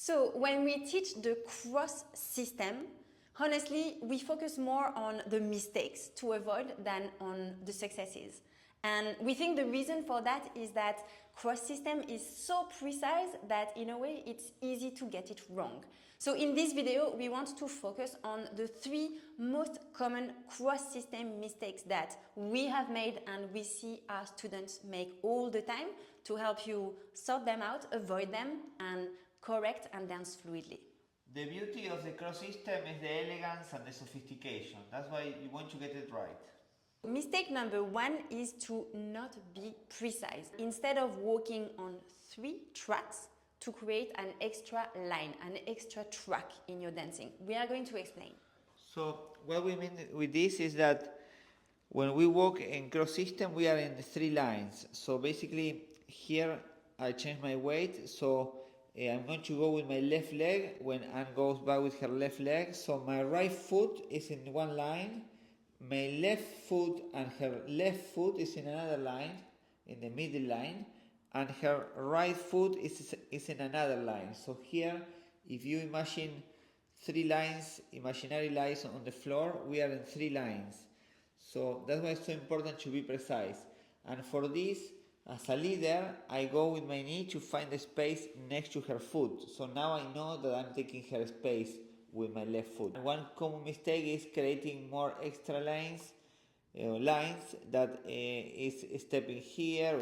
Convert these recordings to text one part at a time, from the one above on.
So when we teach the cross system, honestly, we focus more on the mistakes to avoid than on the successes. And we think the reason for that is that cross system is so precise that in a way it's easy to get it wrong. So in this video, we want to focus on the 3 most common cross system mistakes that we have made and we see our students make all the time to help you sort them out, avoid them, and correct and dance fluidly. The beauty of the cross system is the elegance and the sophistication. That's why you want to get it right. Mistake number 1 is to not be precise. Instead of walking on 3 tracks to create an extra line, an extra track in your dancing. We are going to explain. So what we mean with this is that when we walk in cross system, we are in the 3 lines. So basically here I change my weight. So I'm going to go with my left leg when Anne goes by with her left leg. So my right foot is in one line. My left foot and her left foot is in another line, in the middle line, and her right foot is in another line. So here, if you imagine 3 lines, imaginary lines on the floor, we are in 3 lines. So that's why it's so important to be precise. And for this, as a leader, I go with my knee to find the space next to her foot. So now I know that I'm taking her space with my left foot. One common mistake is creating more extra lines that is stepping here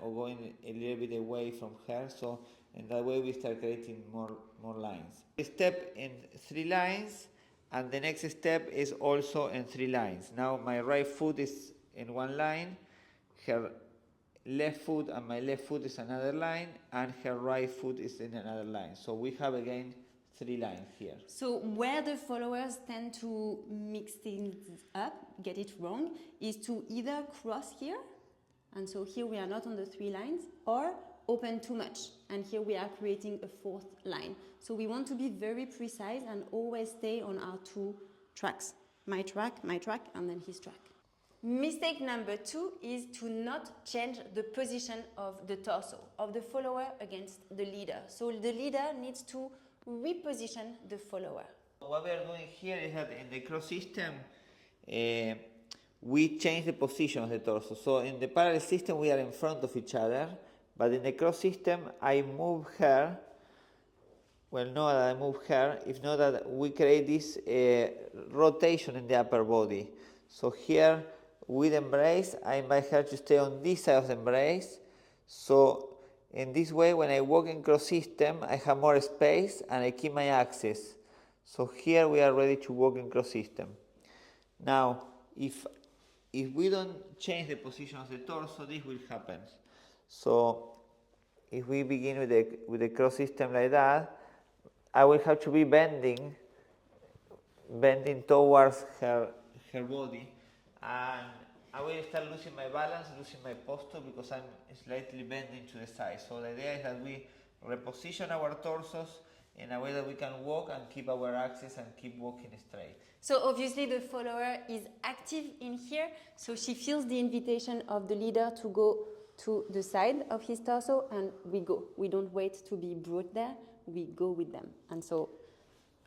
or going a little bit away from her. So in that way we start creating more lines. We step in 3 lines and the next step is also in 3 lines. Now my right foot is in one line, her left foot and my left foot is another line, and her right foot is in another line. So we have again 3 lines here. So where the followers tend to mix things up, get it wrong, is to either cross here, and so here we are not on the 3 lines, or open too much, and here we are creating a 4th line. So we want to be very precise and always stay on our 2 tracks. My track, and then his track. Mistake number 2 is to not change the position of the torso, of the follower against the leader. So the leader needs to reposition the follower. What we are doing here is that in the cross system, we change the position of the torso. So in the parallel system, we are in front of each other, but in the cross system, I move her. Well, not that I move her, if not that we create this rotation in the upper body. So here, with embrace, I invite her to stay on this side of the embrace. So in this way, when I walk in cross system, I have more space and I keep my axis. So here we are ready to walk in cross system. Now, if we don't change the position of the torso, this will happen. So if we begin with the cross system like that, I will have to be bending towards her body, and I will start losing my balance, losing my posture because I'm slightly bending to the side. So the idea is that we reposition our torsos in a way that we can walk and keep our axis and keep walking straight. So obviously the follower is active in here, so she feels the invitation of the leader to go to the side of his torso, and we go. We don't wait to be brought there, we go with them. And so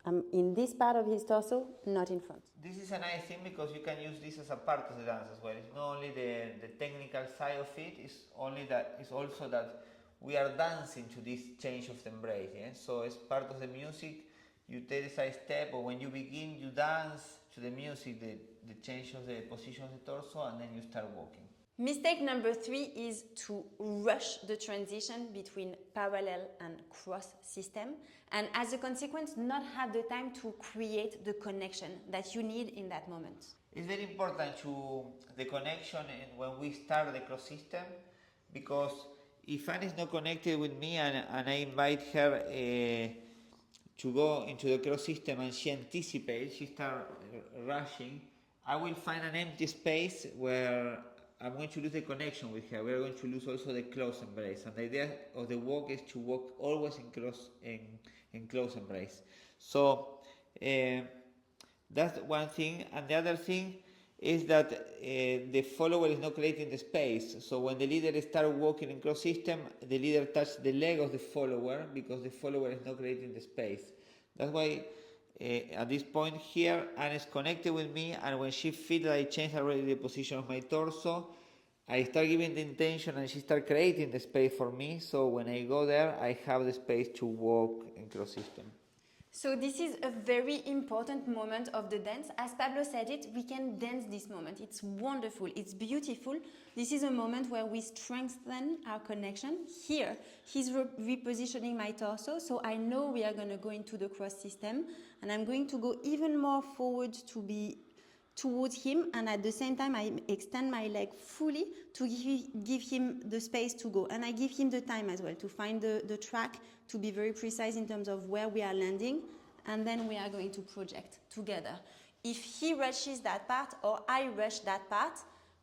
I'm in this part of his torso, not in front. This is a nice thing because you can use this as a part of the dance as well. It's not only the technical side of it, it's also that we are dancing to this change of the embrace. Yeah? So it's part of the music. You take the side step, or when you begin, you dance to the music, the change of the position of the torso, and then you start walking. Mistake number 3 is to rush the transition between parallel and cross system, and as a consequence not have the time to create the connection that you need in that moment. It's very important to the connection when we start the cross system, because if Anne is not connected with me and I invite her to go into the cross system and she anticipates, she starts rushing, I will find an empty space where I'm going to lose the connection with her. We are going to lose also the close embrace. And the idea of the walk is to walk always in close embrace. So that's one thing. And the other thing is that the follower is not creating the space. So when the leader starts walking in cross system, the leader touches the leg of the follower because the follower is not creating the space. That's why at this point here, Anne is connected with me, and when she feels that I change already the position of my torso, I start giving the intention and she starts creating the space for me. So when I go there, I have the space to walk in cross system. So this is a very important moment of the dance. As Pablo said it, we can dance this moment. It's wonderful, it's beautiful. This is a moment where we strengthen our connection. Here, he's repositioning my torso, so I know we are going to go into the cross system, and I'm going to go even more forward to be towards him, and at the same time I extend my leg fully to give him the space to go, and I give him the time as well to find the track, to be very precise in terms of where we are landing, and then we are going to project together. If he rushes that part or I rush that part,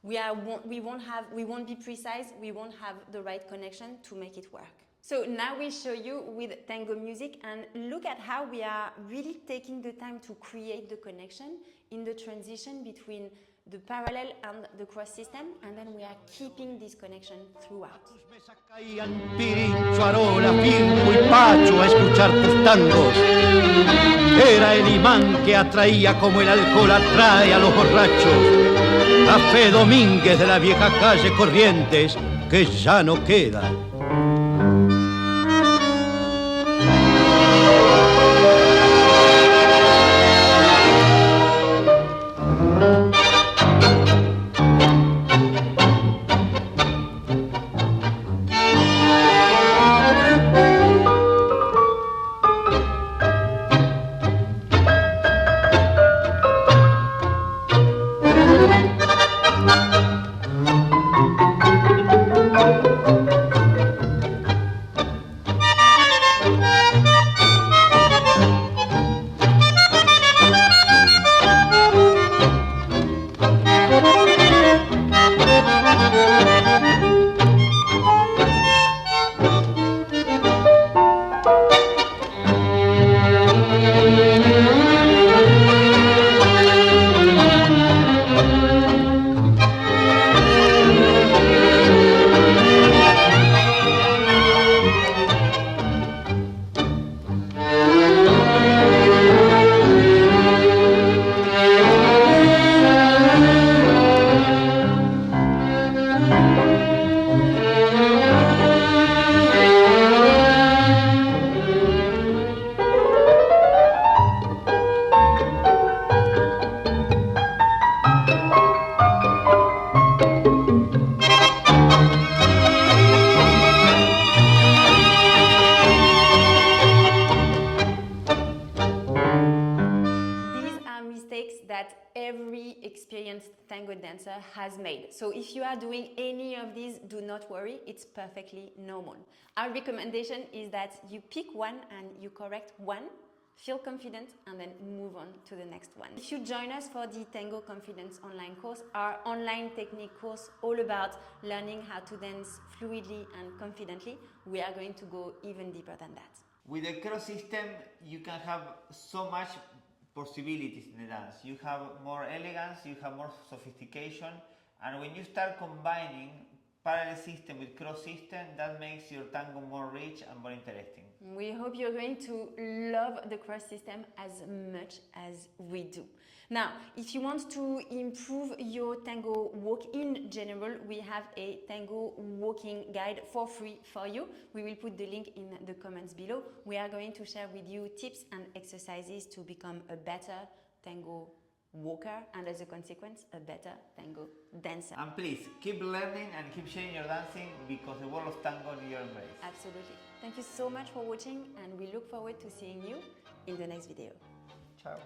we won't be precise, we won't have the right connection to make it work. So now we show you with tango music, and look at how we are really taking the time to create the connection in the transition between the parallel and the cross system, and then we are keeping this connection throughout. Pirincho, Arola, Firmo y Pacho a escuchar tus tangos. Era el imán que atraía como el alcohol atrae a los borrachos. A Fe Domínguez de la vieja calle Corrientes, que ya no queda. That every experienced tango dancer has made. So if you are doing any of these, do not worry, it's perfectly normal. Our recommendation is that you pick one and you correct one, feel confident, and then move on to the next one. If you join us for the Tango Confidence online course, our online technique course all about learning how to dance fluidly and confidently, we are going to go even deeper than that. With the cross system, you can have so much possibilities in the dance. You have more elegance, you have more sophistication, and when you start combining parallel system with cross system, that makes your tango more rich and more interesting. We hope you're going to love the cross system as much as we do. Now, if you want to improve your tango walk in general, we have a tango walking guide for free for you. We will put the link in the comments below. We are going to share with you tips and exercises to become a better tango walker and, as a consequence, a better tango dancer. And please, keep learning and keep sharing your dancing, because the world of tango needs your embrace. Absolutely. Thank you so much for watching, and we look forward to seeing you in the next video. Ciao.